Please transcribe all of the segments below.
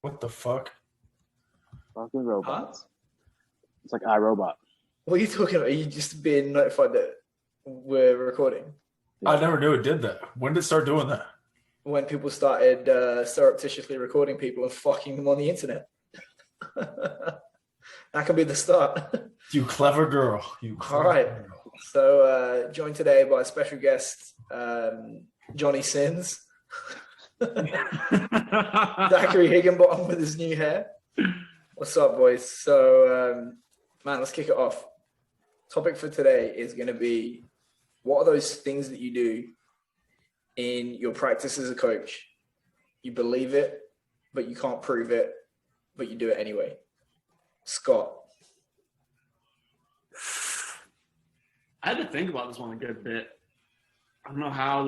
What the fuck? Fucking robots. It's like iRobot. What are you talking about? Are you just being notified that we're recording? Yeah. I never knew it did that. When did it start doing that? When people started surreptitiously recording people and fucking them on the internet. That can be the start. You clever girl. All right. Girl. So joined today by special guest Johnny Sins. Zachary Higginbottom with his new hair. What's up, boys? So, man, let's kick it off. Topic for today is going to be, what are those things that you do in your practice as a coach? You believe it, but you can't prove it, but you do it anyway. Scott. I had to think about this one a good bit. I don't know how,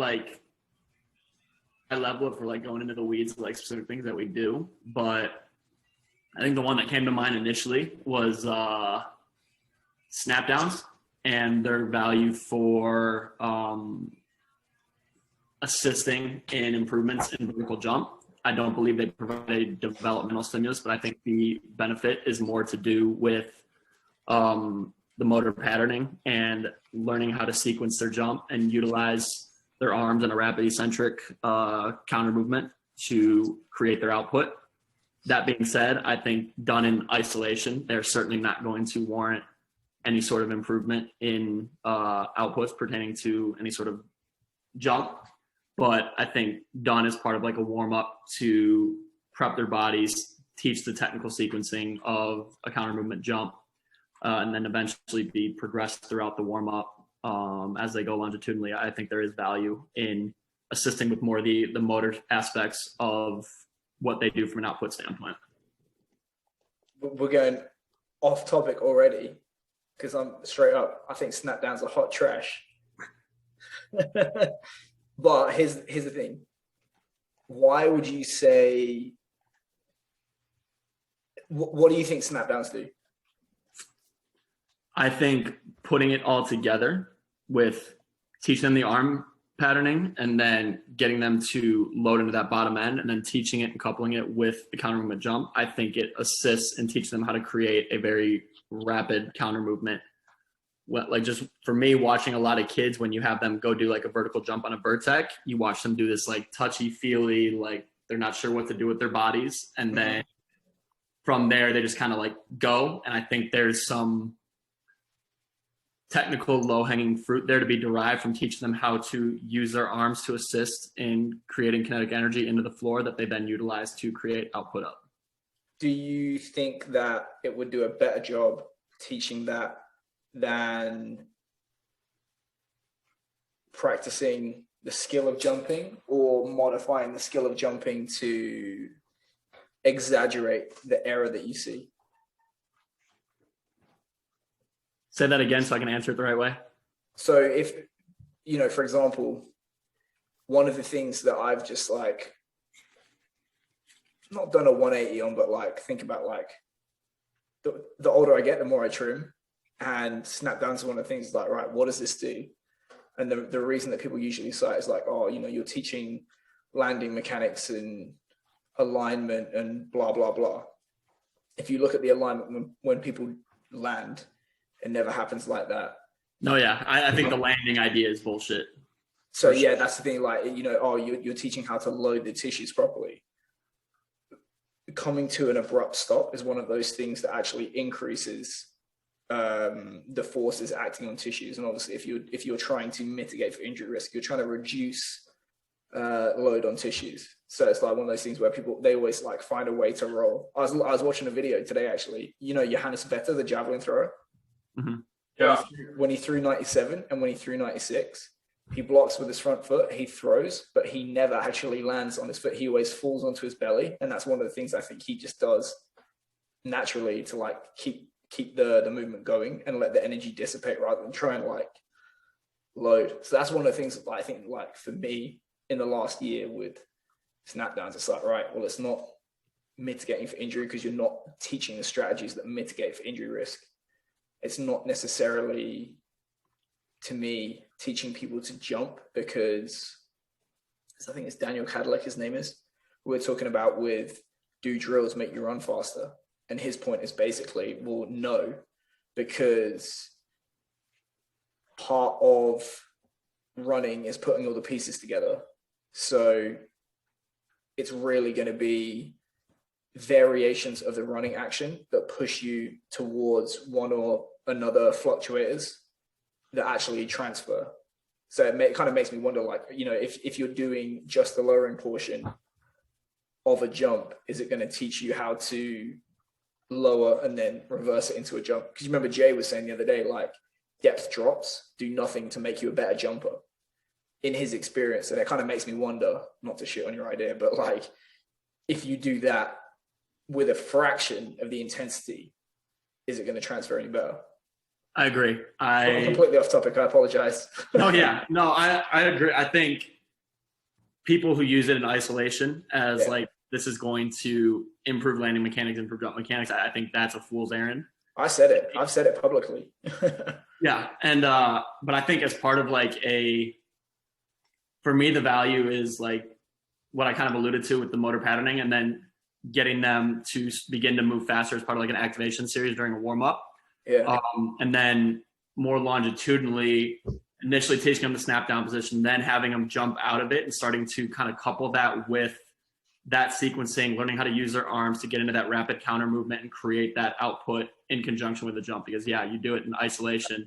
I level it for, going into the weeds of, specific things that we do, but I think the one that came to mind initially was snap downs and their value for assisting in improvements in vertical jump. I don't believe they provide a developmental stimulus, but I think the benefit is more to do with the motor patterning and learning how to sequence their jump and utilize their arms in a rapid eccentric counter movement to create their output. That being said, I think done in isolation, they're certainly not going to warrant any sort of improvement in outputs pertaining to any sort of jump. But I think done as part of a warm up to prep their bodies, teach the technical sequencing of a counter movement jump, and then eventually be progressed throughout the warm up as they go longitudinally. I think there is value in assisting with more of the motor aspects of what they do from an output standpoint. We're going off topic already because I'm straight up. I think snap downs are hot trash. But here's the thing. Why would you say, what do you think snap downs do? I think putting it all together with teaching them the arm patterning and then getting them to load into that bottom end and then teaching it and coupling it with the counter movement jump, I think it assists in teaching them how to create a very rapid counter movement. Just for me, watching a lot of kids, when you have them go do a vertical jump on a vertex, you watch them do this touchy-feely, they're not sure what to do with their bodies. And then from there, they just kind of go. And I think there's some technical low-hanging fruit there to be derived from teaching them how to use their arms to assist in creating kinetic energy into the floor that they then utilize to create output up. Do you think that it would do a better job teaching that than practicing the skill of jumping or modifying the skill of jumping to exaggerate the error that you see? Say that again so I can answer it the right way. So if, for example, one of the things that I've just not done a 180 on, but think about the older I get, the more I trim. And snap downs is one of the things right, what does this do? And the reason that people usually cite is you're teaching landing mechanics and alignment and blah, blah, blah. If you look at the alignment when people land, it never happens like that. No, yeah. I think the landing idea is bullshit. So yeah, that's the thing, you're teaching how to load the tissues properly. Coming to an abrupt stop is one of those things that actually increases the forces acting on tissues. And obviously if you're trying to mitigate for injury risk, you're trying to reduce load on tissues. So it's one of those things where they always find a way to roll. I was watching a video today, actually, Johannes Vetter, the javelin thrower. Mm-hmm. Yeah. When he threw 97 and when he threw 96, he blocks with his front foot, he throws, but he never actually lands on his foot. He always falls onto his belly. And that's one of the things I think he just does naturally to keep the movement going and let the energy dissipate rather than try and load. So that's one of the things that I think for me in the last year with snap downs, it's right, well, it's not mitigating for injury because you're not teaching the strategies that mitigate for injury risk. It's not necessarily, to me, teaching people to jump because I think it's Daniel Cadillac, his name is, we're talking about with do drills make you run faster? And his point is basically, well, no, because part of running is putting all the pieces together. So it's really going to be variations of the running action that push you towards one or another fluctuators that actually transfer. So it kind of makes me wonder, like, you know, if you're doing just the lowering portion of a jump, is it going to teach you how to lower and then reverse it into a jump? Because you remember Jay was saying the other day, like, depth drops do nothing to make you a better jumper in his experience. And it kind of makes me wonder, not to shit on your idea, but like, if you do that with a fraction of the intensity, is it going to transfer any better? I agree. I'm completely off topic. I apologize. I agree. I think people who use it in isolation as like, this is going to improve landing mechanics, improve jump mechanics, I think that's a fool's errand. I said it. I've said it publicly. Yeah. And, but I think as part of like for me, the value is like what I kind of alluded to with the motor patterning, and then getting them to begin to move faster as part of like an activation series during a warm up. Yeah. And then more longitudinally, initially teaching them the snap down position, then having them jump out of it and starting to kind of couple that with that sequencing, learning how to use their arms to get into that rapid counter movement and create that output in conjunction with the jump. Because you do it in isolation,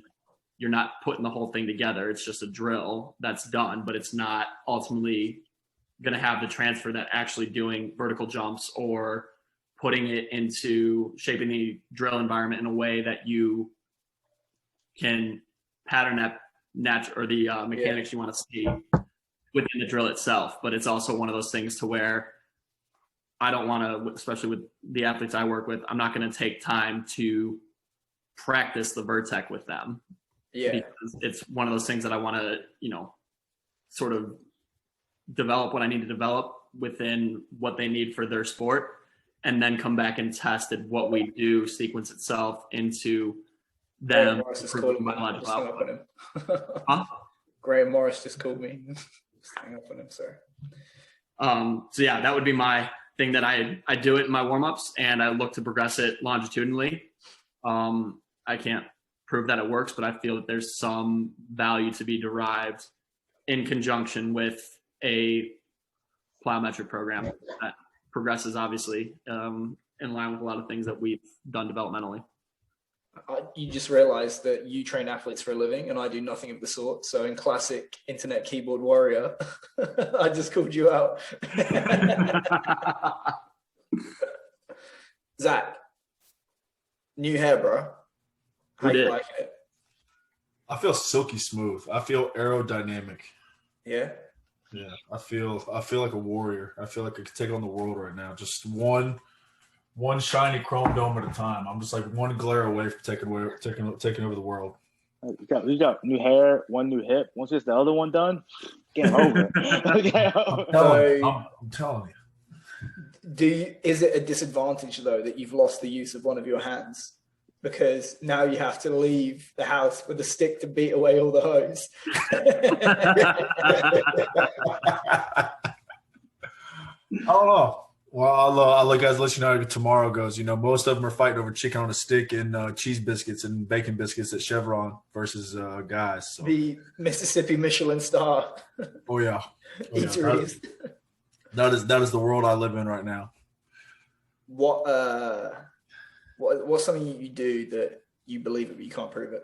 you're not putting the whole thing together. It's just a drill that's done, but it's not ultimately going to have the transfer that actually doing vertical jumps or putting it into shaping the drill environment in a way that you can pattern that or the mechanics you want to see within the drill itself. But it's also one of those things to where I don't want to, especially with the athletes I work with, I'm not going to take time to practice the vertec with them. Yeah. Because it's one of those things that I want to, sort of develop what I need to develop within what they need for their sport, and then come back and test what we do sequence itself into them. Morris just called me. Just hung up on him. Huh? Graham Morris just called me. Just hang up on him, sorry. So yeah, that would be my thing, that I do it in my warm-ups and I look to progress it longitudinally. I can't prove that it works, but I feel that there's some value to be derived in conjunction with a plyometric program that progresses, obviously, in line with a lot of things that we've done developmentally. You just realized that you train athletes for a living and I do nothing of the sort. So in classic internet keyboard warrior, I just called you out. Zach, new hair, bro. How you liking it? I feel silky smooth. I feel aerodynamic. Yeah. Yeah. I feel like a warrior. I feel like I could take on the world right now. Just one shiny chrome dome at a time. I'm just like one glare away from taking over the world. You got new hair, one new hip. Once it's the other one done, game over. I'm telling you. Is it a disadvantage though that you've lost the use of one of your hands? Because now you have to leave the house with a stick to beat away all the hose. I don't know. Well, I'll guys let you know how tomorrow goes. Most of them are fighting over chicken on a stick and cheese biscuits and bacon biscuits at Chevron versus guys. So. The Mississippi Michelin star. Oh yeah. Eateries. That is the world I live in right now. What's something you do that you believe it but you can't prove it?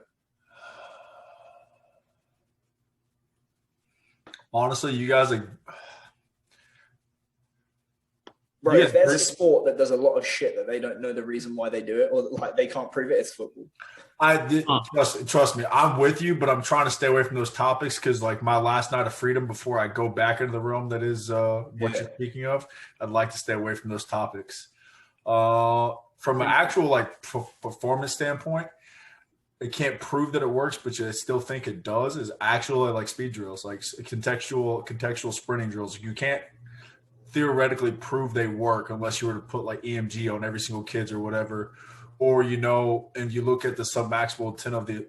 Honestly, you guys are. Bro, if there's a sport that does a lot of shit that they don't know the reason why they do it, or like they can't prove it, it's football. Trust me, I'm with you, but I'm trying to stay away from those topics because, like, my last night of freedom before I go back into the realm that is what you're speaking of, I'd like to stay away from those topics. From an actual like performance standpoint, it can't prove that it works, but you still think it does. Is actually like speed drills, like contextual sprinting drills. You can't theoretically prove they work unless you were to put like EMG on every single kids or whatever, or and you look at the submaximal intent of the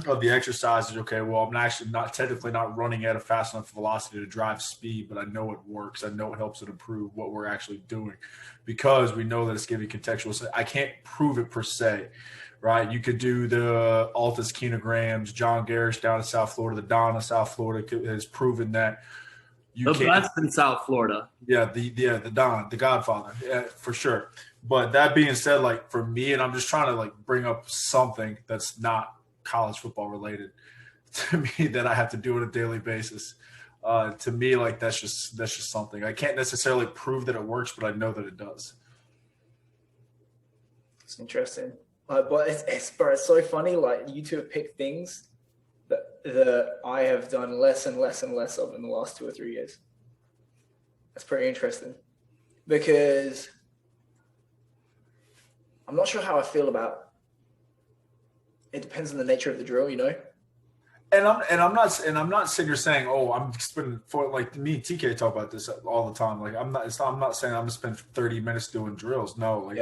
of the exercise is, okay, well, I'm actually not technically not running at a fast enough velocity to drive speed, but I know it works. I know it helps it improve what we're actually doing because we know that it's giving contextual. I can't prove it per se, right? You could do the Altus kinograms. John Garish down in South Florida, the Don in South Florida has proven that you the best in South Florida. Yeah, the Don, the Godfather, yeah, for sure. But that being said, like for me, and I'm just trying to like bring up something that's not college football related to me that I have to do on a daily basis. To me, like that's just something I can't necessarily prove that it works, but I know that it does. It's interesting, but it's so funny. Like you two have picked things that I have done less and less and less of in the last 2 or 3 years. That's pretty interesting because I'm not sure how I feel about. It depends on the nature of the drill, you know. And I'm not sitting here saying, oh, I'm spending for like me and TK talk about this all the time. Like I'm not saying I'm gonna spend 30 minutes doing drills. No, like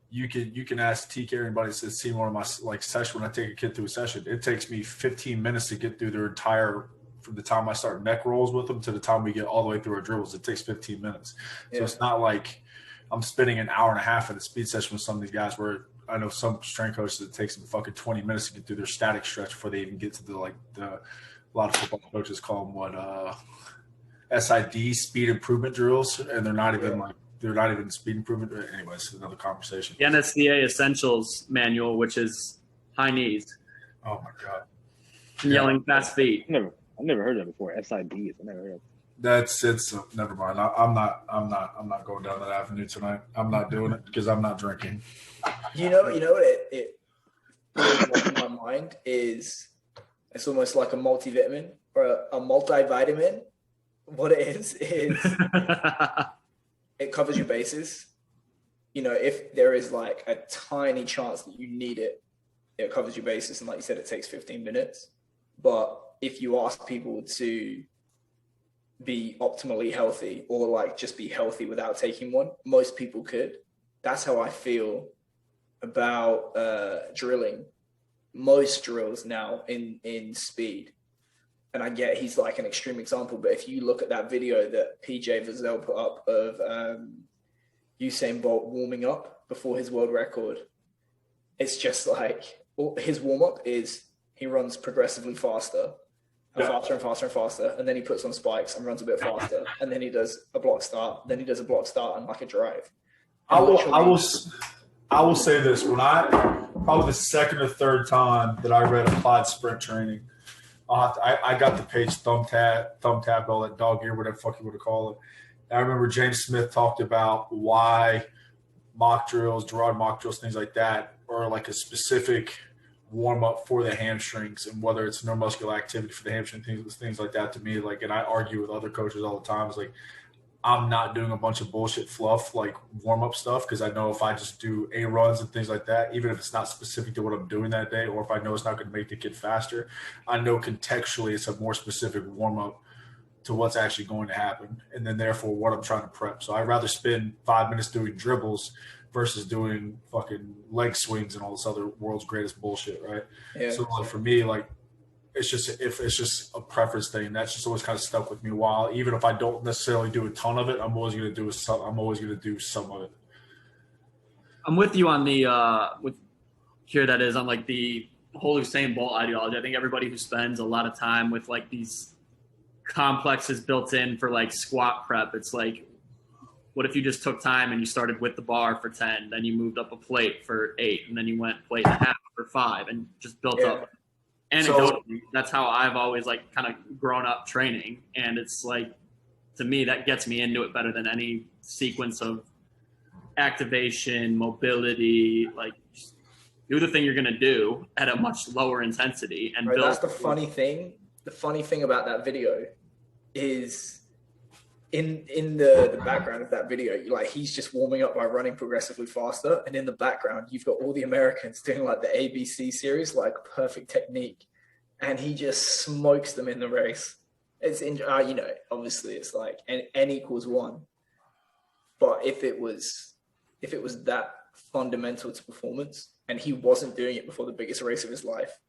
you can ask TK or anybody that's seen one of my like session when I take a kid through a session. It takes me 15 minutes to get through their entire from the time I start neck rolls with them to the time we get all the way through our drills. It takes 15 minutes. So it's not like I'm spending an hour and a half at a speed session with some of these guys where I know some strength coaches it takes them fucking 20 minutes to get through their static stretch before they even get to the a lot of football coaches call them what SID, speed improvement drills, and they're not even speed improvement. Anyways, another conversation. The NSCA Essentials Manual, which is high knees. Oh my god. Yelling fast feet. I've never heard of it before. SIDs. I've never heard of it. It's never mind. I'm not going down that avenue tonight. I'm not doing it because I'm not drinking. You know what it in my mind is it's almost like a multivitamin or a multivitamin. What it is it covers your bases. You know, if there is like a tiny chance that you need it, it covers your bases. And like you said, it takes 15 minutes. But if you ask people to be optimally healthy or like just be healthy without taking one, most people could. That's how I feel about drilling. Most drills now in speed. And I get he's like an extreme example, but if you look at that video that PJ Vazelle put up of Usain Bolt warming up before his world record, it's just like his warm-up is he runs progressively faster and faster and faster and faster, and then he puts on spikes and runs a bit faster, and then he does a block start, then he does a block start and like a drive. I will say this: when probably the second or third time that I read applied sprint training, I got the page thumb tap, all that dog ear, whatever the fuck you want to call it. And I remember James Smith talked about why mock drills, Gerard mock drills, things like that, are like a specific warm up for the hamstrings, and whether it's neuromuscular activity for the hamstring, things like that. To me, like, and I argue with other coaches all the time, is like, I'm not doing a bunch of bullshit fluff like warm up stuff, because I know if I just do A runs and things like that, even if it's not specific to what I'm doing that day, or if I know it's not going to make the kid faster, I know contextually it's a more specific warm up to what's actually going to happen, and then therefore what I'm trying to prep. So I'd rather spend 5 minutes doing dribbles versus doing fucking leg swings and all this other world's greatest bullshit, right? Yeah. So like, for me, like, it's just a preference thing. That's just always kind of stuck with me. While even if I don't necessarily do a ton of it, I'm always going to do some of it. I'm with you on the on like the whole Usain Bolt ideology. I think everybody who spends a lot of time with like these complexes built in for like squat prep, it's like, what if you just took time and you started with the bar for 10, then you moved up a plate for 8, and then you went plate and a half for 5, and just built up. Anecdotally, that's how I've always like kind of grown up training, and it's like, to me, that gets me into it better than any sequence of activation, mobility. Like, just do the thing you're gonna do at a much lower intensity and build. That's the funny thing. The funny thing about that video is, in the background of that video, like, he's just warming up by running progressively faster, and in the background you've got all the Americans doing like the ABC series, like perfect technique, and he just smokes them in the race. It's obviously it's like n equals 1, but if it was that fundamental to performance and he wasn't doing it before the biggest race of his life,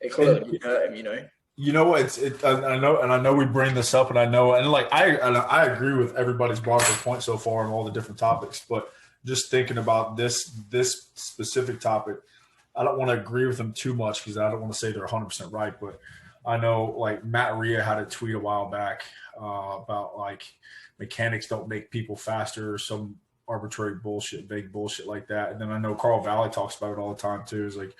It clearly hurt him, You know what? I know we bring this up, and I know, and like I agree with everybody's brought up their point so far on all the different topics, but just thinking about this specific topic, I don't want to agree with them too much because I don't want to say they're 100% right, but I know like Matt Rhea had a tweet a while back about like mechanics don't make people faster or some arbitrary bullshit, vague bullshit like that. And then I know Carl Valley talks about it all the time too. Is like,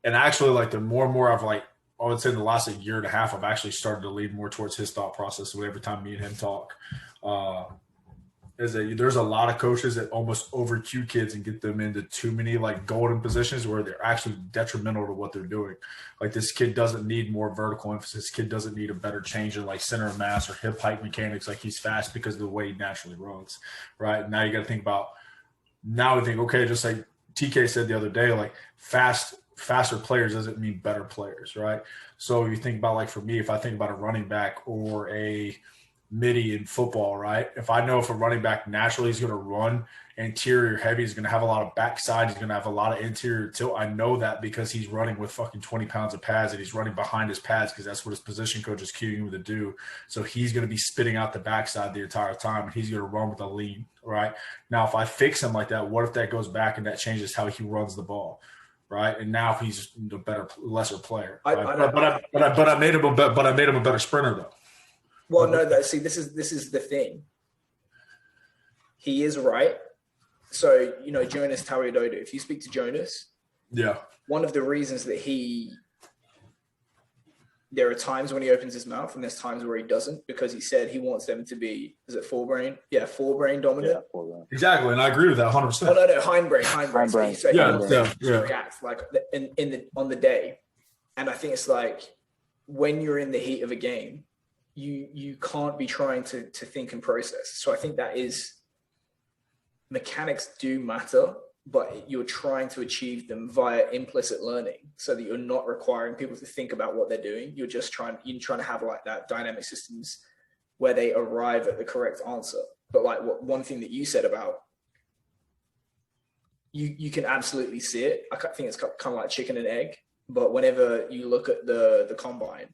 and actually like the more and more I've like, I would say in the last year and a half, I've actually started to lean more towards his thought process. So every time me and him talk, there's a lot of coaches that almost over cue kids and get them into too many like golden positions where they're actually detrimental to what they're doing. Like this kid doesn't need more vertical emphasis. This kid doesn't need a better change in like center of mass or hip height mechanics. Like he's fast because of the way he naturally runs, right? Now you got to think about. Now we think, okay, just like TK said the other day, like faster players doesn't mean better players, right? So you think about like for me, if I think about a running back or a midi in football, right? If I know if a running back naturally is going to run interior heavy, he's going to have a lot of backside, he's going to have a lot of interior tilt. I know that because he's running with fucking 20 pounds of pads and he's running behind his pads because that's what his position coach is cueing him to do. So he's going to be spitting out the backside the entire time and he's going to run with a lean, right? Now, if I fix him like that, what if that goes back and that changes how he runs the ball? Right, and now he's a better, lesser player. Right? But I made him a better sprinter though. Well, no, see, this is the thing. He is right. So, Jonas Tauridoda, if you speak to Jonas, yeah, one of the reasons that there are times when he opens his mouth and there's times where he doesn't, because he said he wants them to be, is it forebrain? Yeah, forebrain dominant. Yeah, forebrain. Exactly, and I agree with that 100%. Oh, no, hindbrain. So he wants them to react like on the day. And I think it's like when you're in the heat of a game, you can't be trying to think and process. So I think that is, mechanics do matter, but you're trying to achieve them via implicit learning so that you're not requiring people to think about what they're doing. You're trying to have like that dynamic systems where they arrive at the correct answer. But like one thing that you said about, you can absolutely see it. I think it's kind of like chicken and egg, but whenever you look at the combine,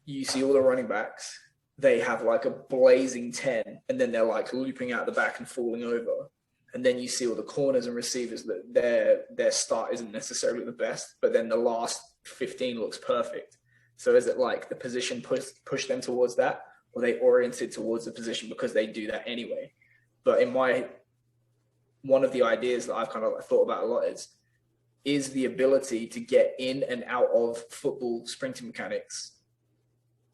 you see all the running backs, they have like a blazing 10 and then they're like looping out the back and falling over. And then you see all the corners and receivers that their start isn't necessarily the best, but then the last 15 looks perfect. So is it like the position push them towards that, or they oriented towards the position because they do that anyway? But one of the ideas that I've kind of thought about a lot is the ability to get in and out of football sprinting mechanics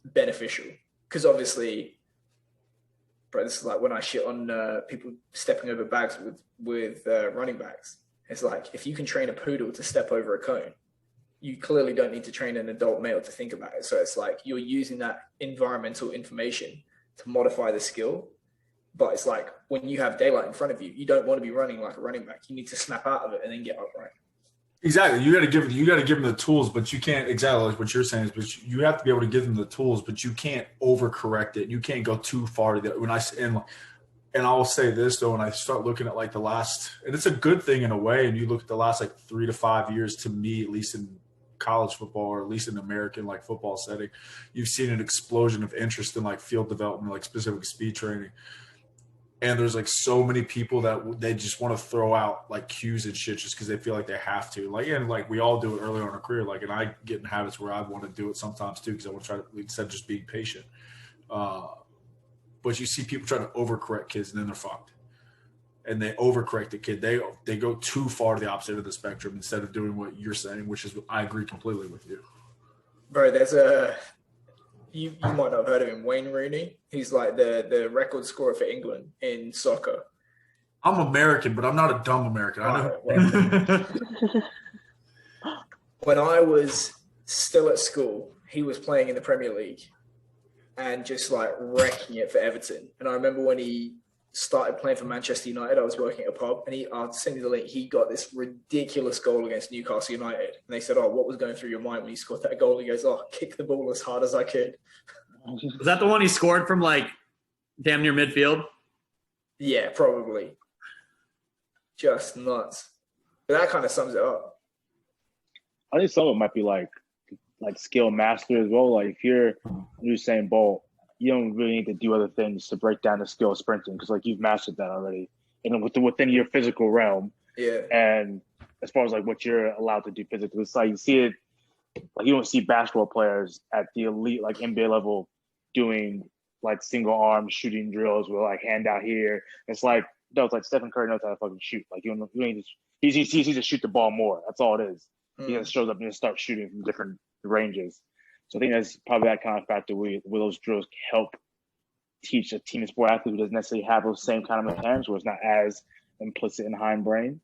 beneficial? Because obviously, bro, this is like when I shit on people stepping over bags with running backs. It's like, if you can train a poodle to step over a cone, you clearly don't need to train an adult male to think about it. So it's like you're using that environmental information to modify the skill. But it's like when you have daylight in front of you, you don't want to be running like a running back. You need to snap out of it and then get upright. Exactly. You got to give them the tools, but you can't, exactly like what you're saying is, but you have to be able to give them the tools, but you can't overcorrect it. You can't go too far. And I'll say this though, when I start looking at like the last, and it's a good thing in a way, and you look at the last like 3 to 5 years, to me, at least in college football, or at least in American like football setting, you've seen an explosion of interest in like field development, like specific speed training. And there's like so many people that they just want to throw out like cues and shit just because they feel like they have to. Like, and like we all do it earlier in our career. Like, and I get in habits where I want to do it sometimes too because I want to try to, instead of just being patient. But you see people trying to overcorrect kids and then they're fucked. And they overcorrect the kid. They go too far to the opposite of the spectrum instead of doing what you're saying, which is I agree completely with you. Bro, there's you might not have heard of him, Wayne Rooney. He's like the record scorer for England in soccer. I'm American, but I'm not a dumb American. I know. When I was still at school, he was playing in the Premier League and just like wrecking it for Everton. And I remember when he started playing for Manchester United, I was working at a pub and I'll send you the link. He got this ridiculous goal against Newcastle United. And they said, "Oh, what was going through your mind when you scored that goal?" He goes, "Oh, kick the ball as hard as I could." Was that the one he scored from like damn near midfield? Yeah, probably. Just nuts. But that kind of sums it up. I think some of it might be like skill master as well. Like if you're Usain Bolt, you don't really need to do other things to break down the skill of sprinting because like you've mastered that already, and within your physical realm. Yeah. And as far as like what you're allowed to do physically, it's like you see it. Like you don't see basketball players at the elite like NBA level doing like single arm shooting drills with like hand out here. It's like Stephen Curry knows how to fucking shoot. Like you need to. He needs to shoot the ball more. That's all it is. He just shows up and just starts shooting from different ranges. So I think that's probably that kind of factor where those drills help teach a team sport athlete who doesn't necessarily have those same kind of mechanics, where it's not as implicit in hindbrain.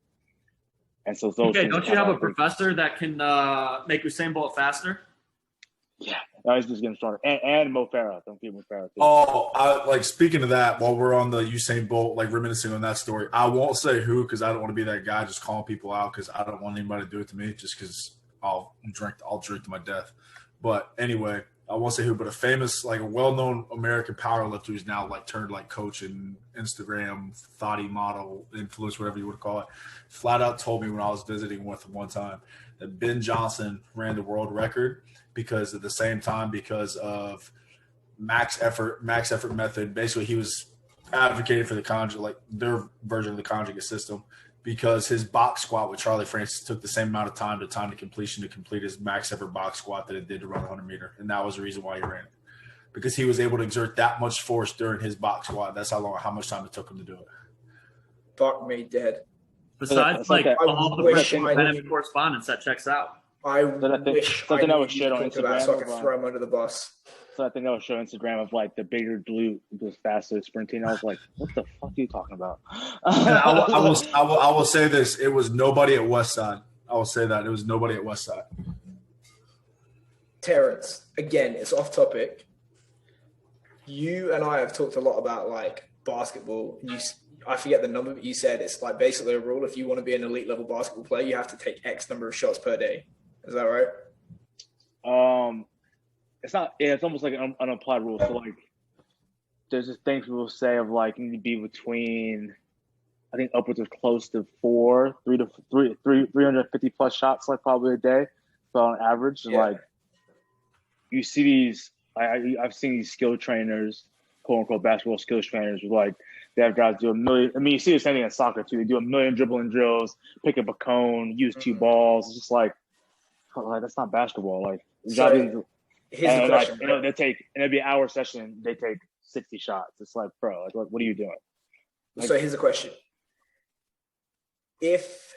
And so those. Okay, don't you have a professor that can make Usain Bolt faster? Yeah, I was just getting stronger. And Mo Farah. Don't forget Mo Farah too. Oh, speaking of that, while we're on the Usain Bolt, like reminiscing on that story, I won't say who because I don't want to be that guy just calling people out because I don't want anybody to do it to me just because I'll drink to my death. But anyway, I won't say who, but a well-known American powerlifter who's now like turned like coach and Instagram thotty model influence, whatever you would call it, flat out told me when I was visiting with him one time that Ben Johnson ran the world record because of max effort method. Basically, he was advocating for the conjugate, like their version of the conjugate system, because his box squat with Charlie Francis took the same amount of time to completion to complete his max effort box squat that it did to run a 100-meter. And that was the reason why he ran it. Because he was able to exert that much force during his box squat. That's how much time it took him to do it. Fuck me dead. Besides, all the benefit correspondence that checks out. I wish I that was shared on Instagram so I could throw him under the bus. So I think I was showing Instagram of like the bigger glute was faster sprinting. I was like, what the fuck are you talking about? I will say this. It was nobody at Westside. I will say that. It was nobody at Westside. Terrence, again, it's off topic. You and I have talked a lot about like basketball. I forget the number, but you said it's like basically a rule. If you want to be an elite level basketball player, you have to take X number of shots per day. Is that right? It's not. Yeah, it's almost like an unapplied rule. So like, there's this thing people say of like you need to be between, I think upwards of close to 350 plus shots like probably a day, but on average, like you see these. I've seen these skill trainers, quote unquote basketball skills trainers, like they have guys do a million. I mean, you see the same thing in soccer too. They do a million dribbling drills, pick up a cone, use two balls. It's just like that's not basketball. Like here's the question. Like, it'd be an hour session. They take 60 shots. It's like, bro, like what are you doing? Like, so here's the question. If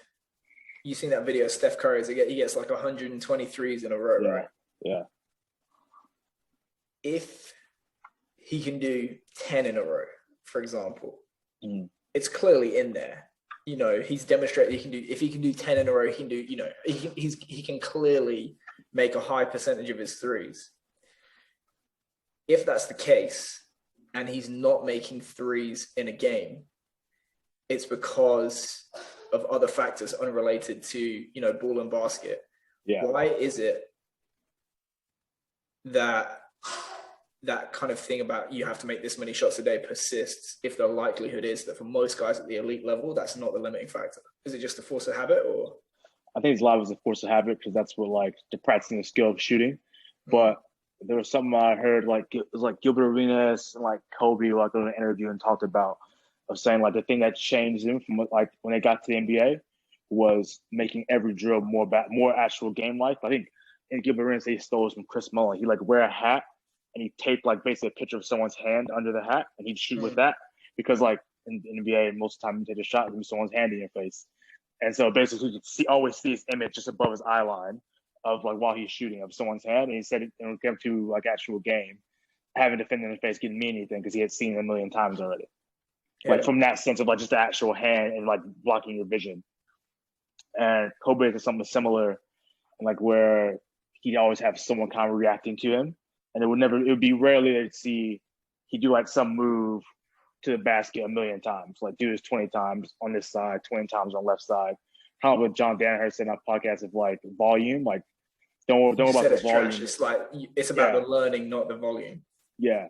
you've seen that video of Steph Curry, he gets like 123s in a row, right? Yeah. If he can do 10 in a row, for example, it's clearly in there. You know, he's demonstrated if he can do 10 in a row, he can do, you know, he can clearly make a high percentage of his threes. If that's the case, and he's not making threes in a game, it's because of other factors unrelated to, you know, ball and basket. Yeah. Why is it that kind of thing about you have to make this many shots a day persists if the likelihood is that for most guys at the elite level, that's not the limiting factor? Is it just a force of habit, or? I think it's a lot of it's a force of habit because that's what like the practicing the skill of shooting. But there was something I heard like it was like Gilbert Arenas and like Kobe like in an interview and talked about of saying like the thing that changed them from like when they got to the NBA was making every drill more actual game like. I think in Gilbert Arenas he stole it from Chris Mullin. He like wear a hat and he taped like basically a picture of someone's hand under the hat and he'd shoot with that because like in the NBA most of the time you take a shot with someone's hand in your face. And so basically you could always see his image just above his eye line of like while he's shooting of someone's hand. And he said it when it came to like actual game, having defender in the face didn't mean anything because he had seen it a million times already. Yeah. Like from that sense of like just the actual hand and like blocking your vision. And Kobe did something similar, like where he'd always have someone kind of reacting to him. And it would be rarely to see he'd do like some move to the basket a million times, like do this 20 times on this side, 20 times on left side. Kind of what John Danaher said on our podcast of like volume, like don't worry about the volume. Trash. It's like it's about the learning, not the volume. Yeah,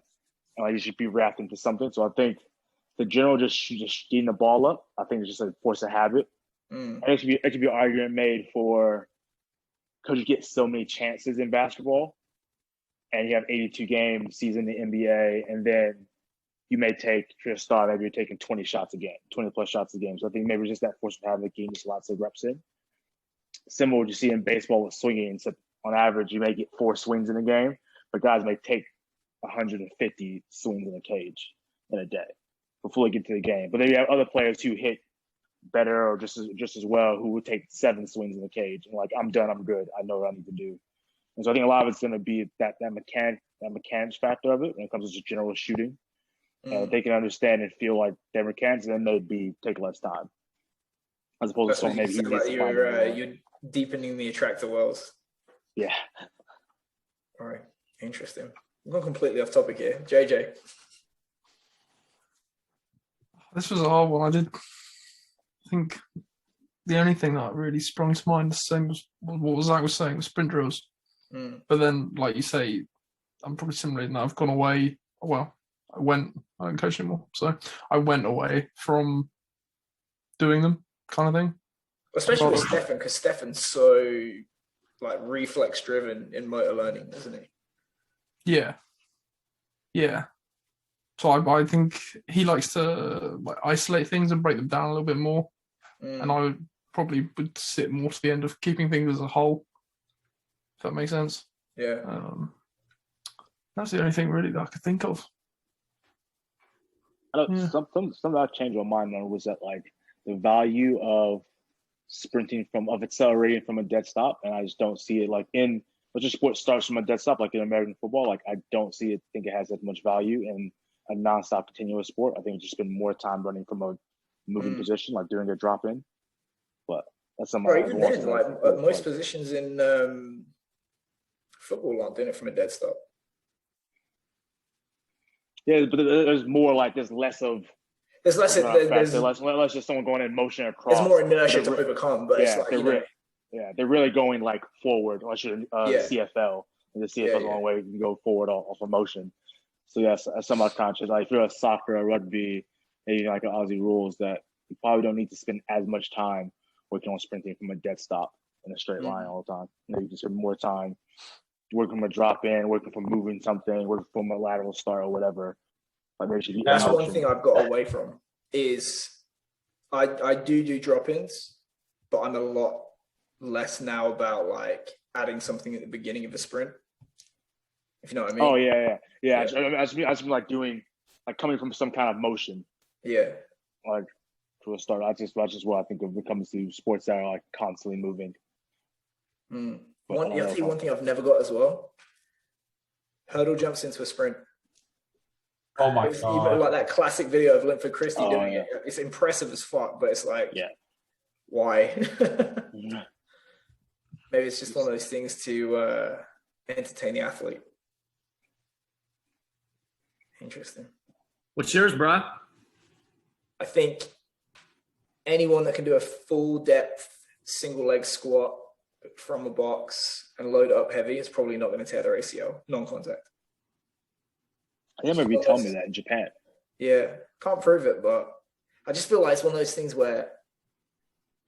and like you should be reacting to something. So I think the general just getting the ball up, I think it's just a force of habit. And it should be an argument made for because you get so many chances in basketball, and you have 82 game season in the NBA, and then you may take, if you're a star, maybe you're taking 20 shots a game, 20 plus shots a game. So I think maybe just that force of having the game, just lots of reps in. Similar to what you see in baseball with swinging. So on average, you may get 4 swings in a game, but guys may take 150 swings in a cage in a day before they get to the game. But then you have other players who hit better or just as well, who would take 7 swings in the cage and like, I'm done, I'm good, I know what I need to do. And so I think a lot of it's going to be that mechanics factor of it when it comes to just general shooting. And they can understand and feel like their mechanics, then they'd take less time. As opposed to someone maybe he needs to you're deepening the attractor wells. Yeah. All right. Interesting. I'm going completely off topic here. JJ. This was a hard one. I think the only thing that really sprung to mind, the same as what Zach was saying, was sprint drills. But then, like you say, I'm probably similar in that I've gone away. Well, I don't coach anymore. So I went away from doing them, kind of thing. Especially with Stefan, because Stefan's so like reflex driven in motor learning, isn't he? Yeah. So I think he likes to like isolate things and break them down a little bit more. And I probably would sit more to the end of keeping things as a whole. If that makes sense. Yeah. That's the only thing really that I could think of. Something that changed my mind on was that like the value of sprinting of accelerating from a dead stop, and I just don't see it like in which a sport starts from a dead stop, like in American football. Like I don't think it has that much value in a nonstop continuous sport. I think it's just been more time running from a moving position, like doing a drop in. But that's something. Right, even then, like most positions in football aren't doing it from a dead stop. Yeah, but there's less just someone going in motion across. There's more inertia to overcome, but it's like they're really going like forward. Unless you're CFL, and the CFL is a long way you can go forward off of motion. So yes, as somewhat conscious. Like if you're a soccer or rugby, maybe like an Aussie rules, that you probably don't need to spend as much time working on sprinting from a dead stop in a straight line all the time. Maybe you just spend more time working from a drop in, working from moving something, working from a lateral start or whatever. Like that's one thing I've got away from is I do drop-ins, but I'm a lot less now about like adding something at the beginning of a sprint. If you know what I mean. Oh yeah. I just been like doing like coming from some kind of motion. Yeah. Like to a start. That's just what I think of when it comes to sports that are like constantly moving. One thing I've never got as well. Hurdle jumps into a sprint. Oh my god! Even like that classic video of Linford Christie doing it. It's impressive as fuck, but it's like, why? Maybe it's just one of those things to entertain the athlete. Interesting. What's yours, bro? I think anyone that can do a full depth single leg squat from a box and load up heavy is probably not going to tear their ACL, non-contact. I remember you telling me that in Japan. Yeah, can't prove it, but I just feel like it's one of those things where.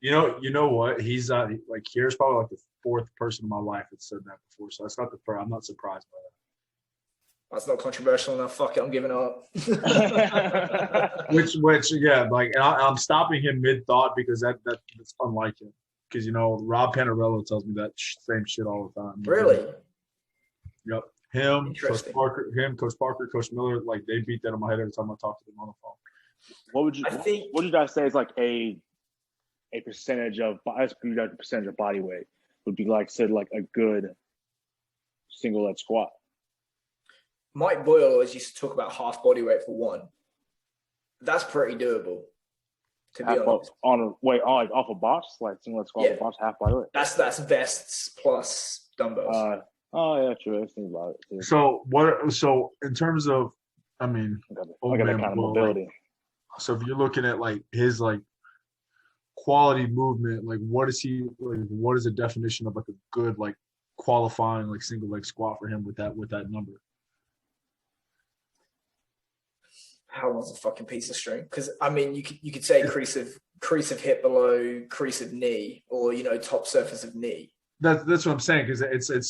You know what? He's like here's probably like the 4th person in my life that said that before, so that's not I'm not surprised by that. That's not controversial enough. Fuck it, I'm giving up. which like and I'm stopping him mid thought because that's unlike him. Because Rob Panarello tells me that same shit all the time. Really? Yep. Him, Coach Parker, Coach Miller, like they beat that in my head every time I talk to them on the phone. What would you guys say is like a percentage of body weight would be like a good single leg squat? Mike Boyle always used to talk about half body weight for one. That's pretty doable. To be honest. Off a box, like single leg squat off a box, half body weight. That's vests plus dumbbells. Oh yeah, true. I was thinking about it. So in terms of, I got that kind of mobility. Like, so if you're looking at like his like quality movement, like what is the definition of like a good like qualifying like single leg squat for him with that number? How long's a fucking piece of string? Because I mean, you could say crease of hip below crease of knee, or top surface of knee. That's what I'm saying, because it's a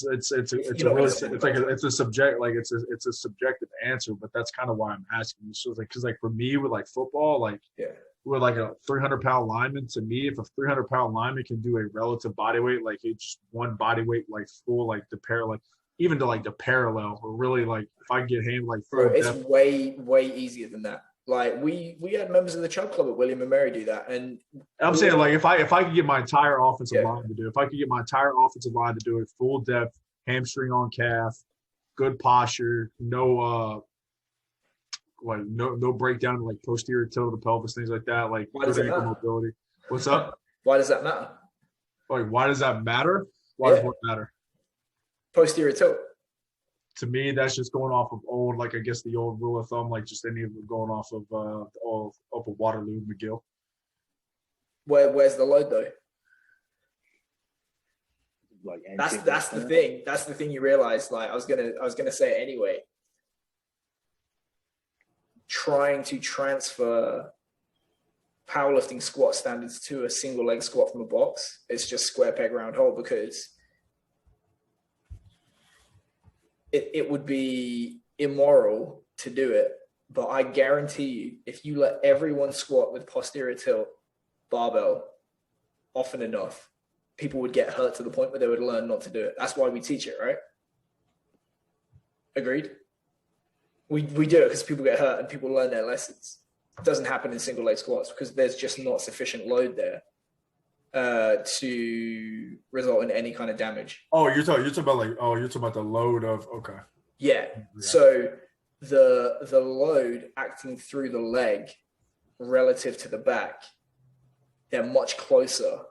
subjective answer, but that's kind of why I'm asking you. So because for me with football, with a 300-pound lineman, to me, if a 300-pound lineman can do a relative body weight, it's one body weight, full, the parallel, even to the parallel, or really if I get him bro, it's way easier than that. We had members of the Chubb Club at William and Mary do that, and I'm saying if I could get my entire offensive line to do, if I could get my entire offensive line to do it, full depth, hamstring on calf, good posture, no breakdown posterior tilt of the pelvis, things like that, good ankle mobility. What's up? Why does that matter? Why does that matter? Why does what matter? Posterior tilt. To me, that's just going off of old, I guess the old rule of thumb, just any of them going off of Waterloo, McGill. Where's the load though? That's the thing. That's the thing you realize. I was gonna say it anyway. Trying to transfer powerlifting squat standards to a single leg squat from a box, it's just square peg round hole, because it would be immoral to do it. But I guarantee you, if you let everyone squat with posterior tilt barbell often enough, people would get hurt to the point where they would learn not to do it. That's why we teach it, right? Agreed? We do it because people get hurt and people learn their lessons. It doesn't happen in single leg squats because there's just not sufficient load there to result in any kind of damage. Oh, you're talking about the load of, okay. Yeah. So the load acting through the leg relative to the back, they're much closer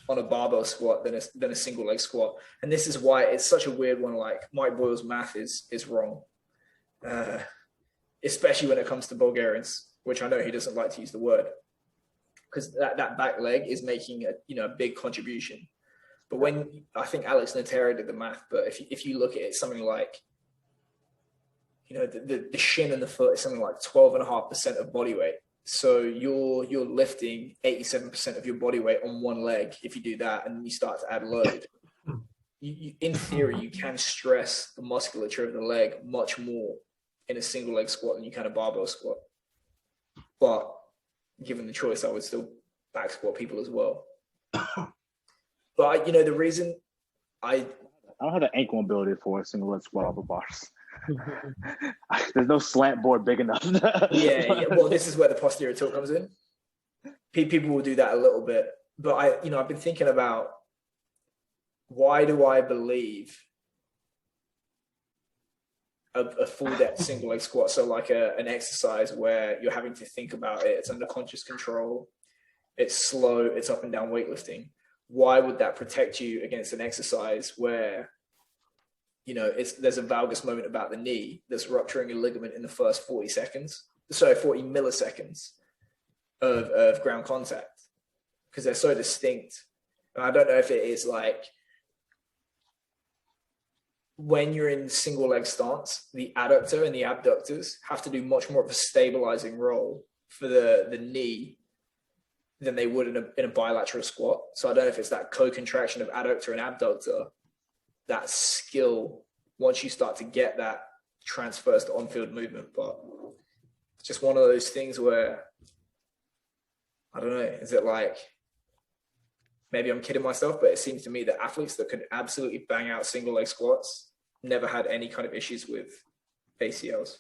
on a barbell squat than a single leg squat. And this is why it's such a weird one. Mike Boyle's math is wrong. Especially when it comes to Bulgarians, which I know he doesn't like to use the word, because that back leg is making a big contribution. But when I think Alex Natera did the math, but if you look at it, something like, the shin and the foot is something like 12.5% of body weight. So you're lifting 87% of your body weight on one leg. If you do that and you start to add load, you in theory, you can stress the musculature of the leg much more in a single leg squat than you can a barbell squat. But given the choice, I would still back squat people as well. But the reason I don't have the ankle mobility for a single leg squat over bars. There's no slant board big enough. yeah. Well, this is where the posterior tilt comes in. People will do that a little bit, but I've been thinking about, why do I believe a full depth single leg squat? So an exercise where you're having to think about it, it's under conscious control, it's slow, it's up and down weightlifting. Why would that protect you against an exercise where there's a valgus moment about the knee that's rupturing a ligament in the first 40 milliseconds of ground contact, because they're so distinct. And I don't know if it is when you're in single leg stance, the adductor and the abductors have to do much more of a stabilizing role for the knee than they would in a bilateral squat. So I don't know if it's that co-contraction of adductor and abductor, that skill, once you start to get that, transfers to on-field movement. But it's just one of those things where, I don't know, is it maybe I'm kidding myself, but it seems to me that athletes that could absolutely bang out single leg squats never had any kind of issues with ACLs.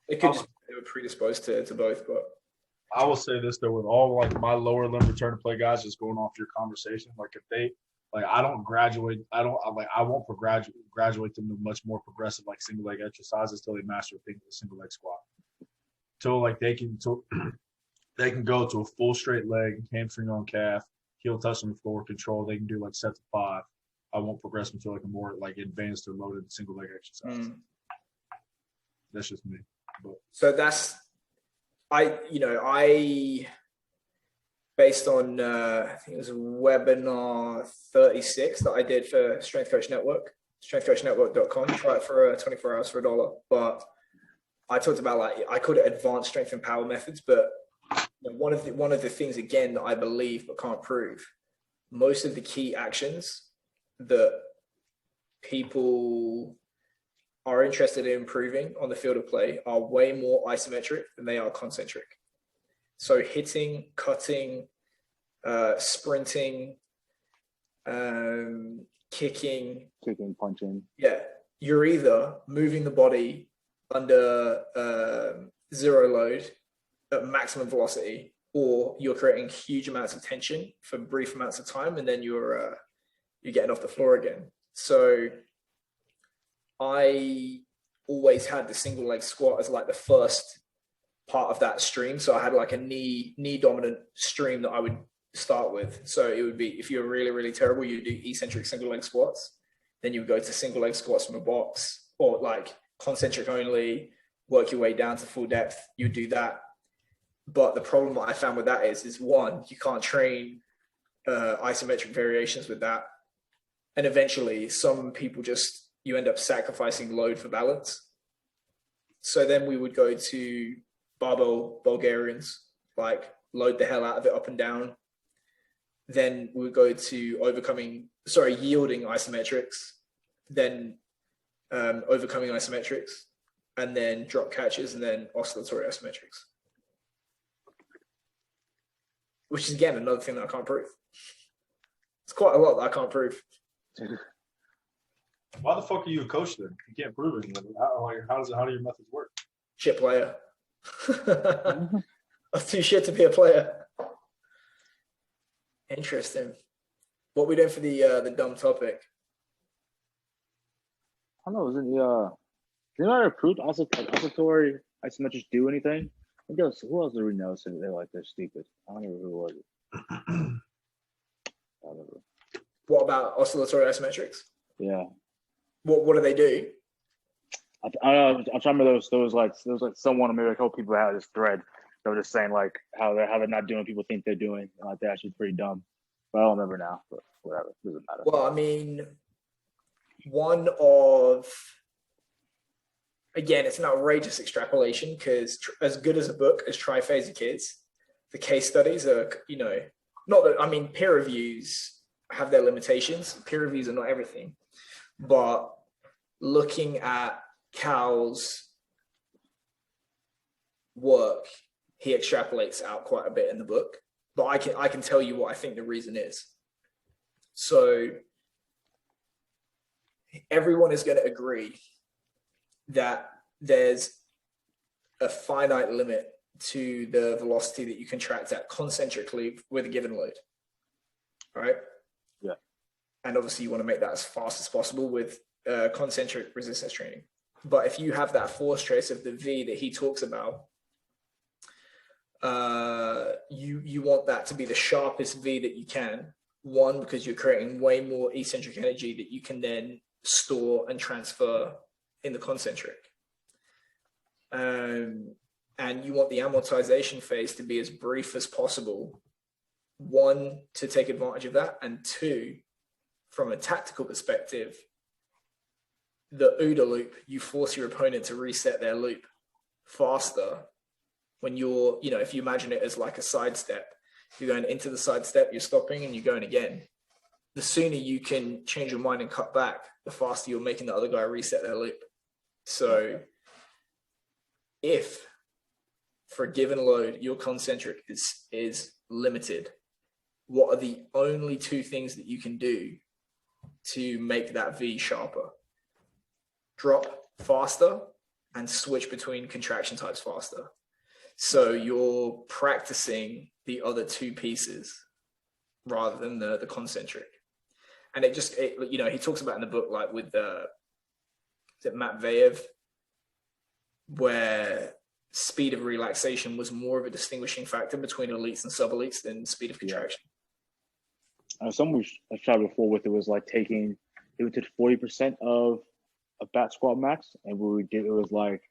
It could just be they were predisposed to both. But I will say this though, with all my lower limb return to play guys, just going off your conversation, if they I don't graduate, I won't graduate them to much more progressive single leg exercises till they master the single leg squat. Till they can go to a full straight leg, hamstring on calf, heel touch on the floor, control. They can do set to 5. I won't progress them to a more advanced or loaded single leg exercise. That's just me. But. So that's based on I think it was webinar 36 that I did for Strength Coach Network, strengthcoachnetwork.com. Try it for 24 hours for $1. But I talked about I called it advanced strength and power methods, but one of the things again that I believe but can't prove, most of the key actions that people are interested in improving on the field of play are way more isometric than they are concentric. So hitting, cutting, sprinting, kicking, punching. Yeah, you're either moving the body under zero load at maximum velocity, or you're creating huge amounts of tension for brief amounts of time, and then you're getting off the floor again. So I always had the single leg squat as like the first part of that stream. So I had like a knee dominant stream that I would start with. So it would be, if you're really, really terrible, you do eccentric single leg squats. Then you would go to single leg squats from a box, or like concentric only, work your way down to full depth. You would do that. But the problem that I found with that is one, you can't train isometric variations with that. And eventually some people you end up sacrificing load for balance. So then we would go to barbell Bulgarians, like load the hell out of it up and down. Then we would go to yielding isometrics, then overcoming isometrics, and then drop catches, and then oscillatory isometrics. Which is, again, another thing that I can't prove. It's quite a lot that I can't prove. Why the fuck are you a coach then? You can't prove it. How do your methods work? Shit player. I'm too shit to be a player. Interesting. What we doing for the dumb topic? I don't know. Did anybody recruit oscillatory isometrics do anything? I think who else did we know said they're stupid? I don't remember who was it. I don't remember. What about oscillatory isometrics? Yeah. What do they do? I don't know. I'm trying to remember there was like someone, maybe a couple people had this thread. They were just saying like how they're not doing what people think they're doing. Like they're actually pretty dumb. But I don't remember now. But whatever, it doesn't matter. Well, I mean, one of, again, it's an outrageous extrapolation because as good as a book as Triphasic is, the case studies are, not that, I mean, peer reviews have their limitations. Peer reviews are not everything. But looking at Cal's work, he extrapolates out quite a bit in the book. But I can tell you what I think the reason is. So everyone is going to agree that there's a finite limit to the velocity that you contract at concentrically with a given load. All right? Yeah. And obviously you want to make that as fast as possible with concentric resistance training. But if you have that force trace of the V that he talks about, you want that to be the sharpest V that you can. One, because you're creating way more eccentric energy that you can then store and transfer in the concentric. And you want the amortization phase to be as brief as possible. One, to take advantage of that, and two, from a tactical perspective, the OODA loop, you force your opponent to reset their loop faster when you're, if you imagine it as like a sidestep, you're going into the sidestep, you're stopping, and you're going again. The sooner you can change your mind and cut back, the faster you're making the other guy reset their loop. So if for a given load, your concentric is limited, what are the only two things that you can do to make that V sharper? Drop faster and switch between contraction types faster. So you're practicing the other two pieces rather than the concentric. And he talks about in the book, like with is it Matveyev, where speed of relaxation was more of a distinguishing factor between elites and sub-elites than speed of contraction. Someone I've tried before with it was like it would take 40% of a bat squat max, and what we did, it was like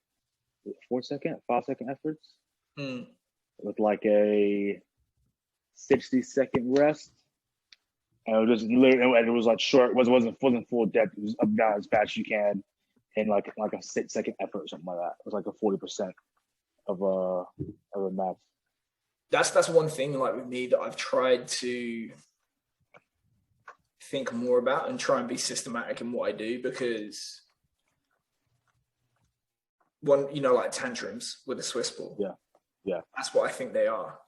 5 second efforts with like a 60-second rest. And it was just literally, and it was like short, it wasn't full depth, it was up down as fast as you can in like a 6-second effort or something like that. It was like a 40% of a max. That's one thing like with me that I've tried to think more about and try and be systematic in what I do, because one, you know, like tantrums with a Swiss ball. Yeah. That's what I think they are.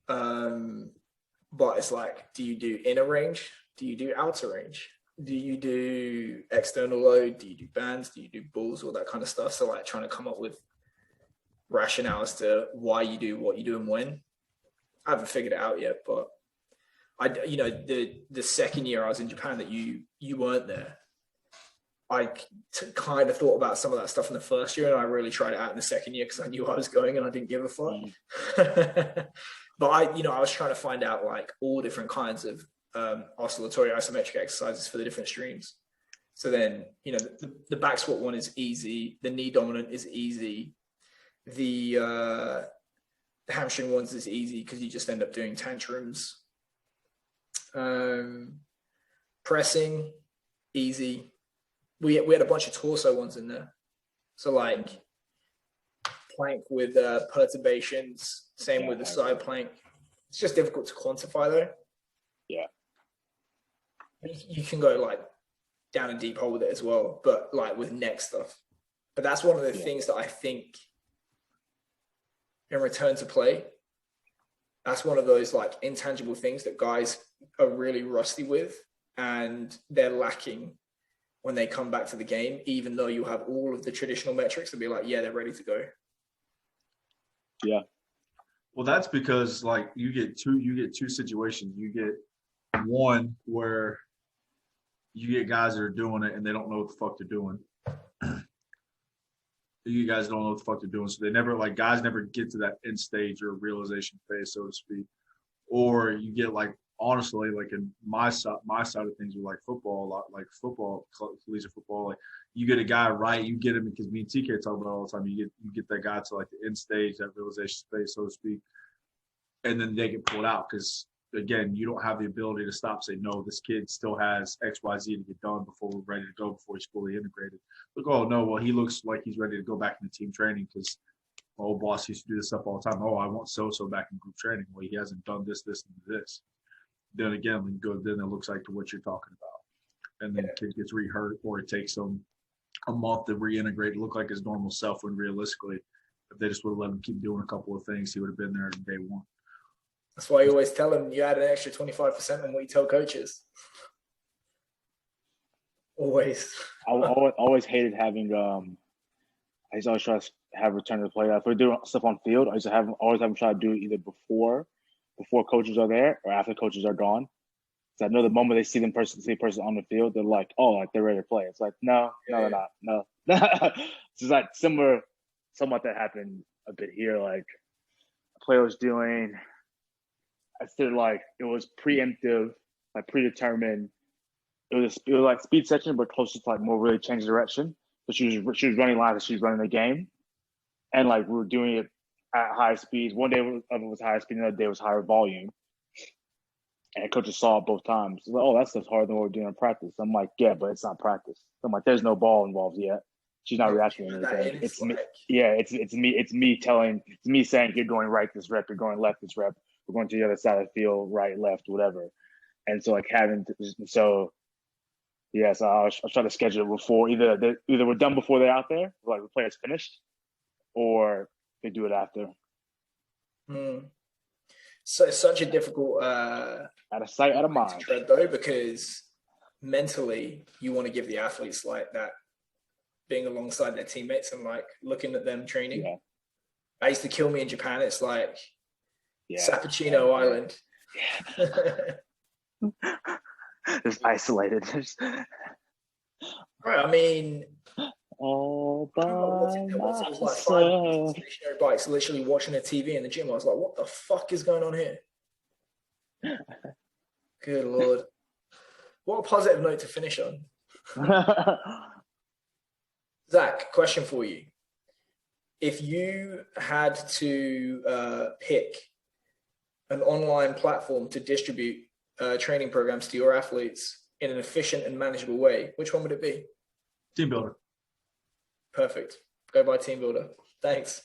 But it's like, do you do inner range? Do you do outer range? Do you do external load? Do you do bands? Do you do balls? All that kind of stuff. So like trying to come up with rationale as to why you do what you do and when. I haven't figured it out yet, but you know, the second year I was in Japan that you weren't there, I kind of thought about some of that stuff in the first year, and I really tried it out in the second year because I knew I was going and I didn't give a fuck. But I was trying to find out like all different kinds of oscillatory isometric exercises for the different streams. So then, you know, the back squat one is easy. The knee dominant is easy. The hamstring ones is easy because you just end up doing tantrums. Pressing, easy. We had a bunch of torso ones in there. So like plank with perturbations, same with the side plank. It's just difficult to quantify though. Yeah. You can go like down a deep hole with it as well, but like with neck stuff. But that's one of the things that I think in return to play, that's one of those like intangible things that guys are really rusty with, and they're lacking when they come back to the game, even though you have all of the traditional metrics to be like, yeah, they're ready to go. Yeah. Well, that's because like you get two situations. You get one where you get guys that are doing it and they don't know what the fuck they're doing. You guys don't know what the fuck they're doing. So they never, like, guys never get to that end stage or realization phase, so to speak. Or you get, like, honestly, like in my side of things with like football, a lot like football, collegiate football, like you get a guy right, you get him, because me and TK talk about it all the time. You get that guy to like the end stage, that realization phase, so to speak, and then they get pulled out because again, you don't have the ability to stop, say, no, this kid still has XYZ to get done before we're ready to go, before he's fully integrated. Like, oh, no, well, he looks like he's ready to go back into team training because my old boss used to do this stuff all the time. Oh, I want so-so back in group training. Well, he hasn't done this, and this. Then again, then it looks like to what you're talking about. And then the kid gets re-hurt, or it takes him a month to reintegrate, look like his normal self, when realistically, if they just would have let him keep doing a couple of things, he would have been there on day one. That's why you always tell them you add an extra 25% on what you tell coaches. Always. I always hated having I used to always try to have return to play. If we're doing stuff on field, I used to always have them try to do it either before coaches are there or after coaches are gone. So I know the moment they see the person on the field, they're like, oh, like they're ready to play. It's like, no, they're not. No. It's like somewhat that happened a bit here. Like a player was doing, I said, like it was preemptive, like predetermined. It was like speed section, but closer to like more really change direction. So she was running lines as she was running the game, and like we were doing it at high speeds. One day of it was higher speed, another day was higher volume. And coaches saw it both times. Like, oh, that stuff's harder than what we're doing in practice. I'm like, yeah, but it's not practice. I'm like, there's no ball involved yet. She's not reacting to anything. It's me. Yeah, it's me saying you're going right this rep, you're going left this rep, we're going to the other side of the field, right, left, whatever. And so like so I'll try to schedule it before either we're done before they're out there, like the player's finished, or they do it after. So it's such a difficult out of sight, out of mind, tread though, because mentally you want to give the athletes like that, being alongside their teammates and like looking at them training. Yeah. I used to kill me in Japan. It's like Sappuccino Island. Yeah. Just isolated. Right. I mean, all by myself. Like 5 stationary bikes, literally watching a TV in the gym. I was like, what the fuck is going on here? Good Lord. What a positive note to finish on. Zach, question for you. If you had to pick an online platform to distribute training programs to your athletes in an efficient and manageable way, which one would it be? Team Builder. Perfect. Go by Team Builder. Thanks.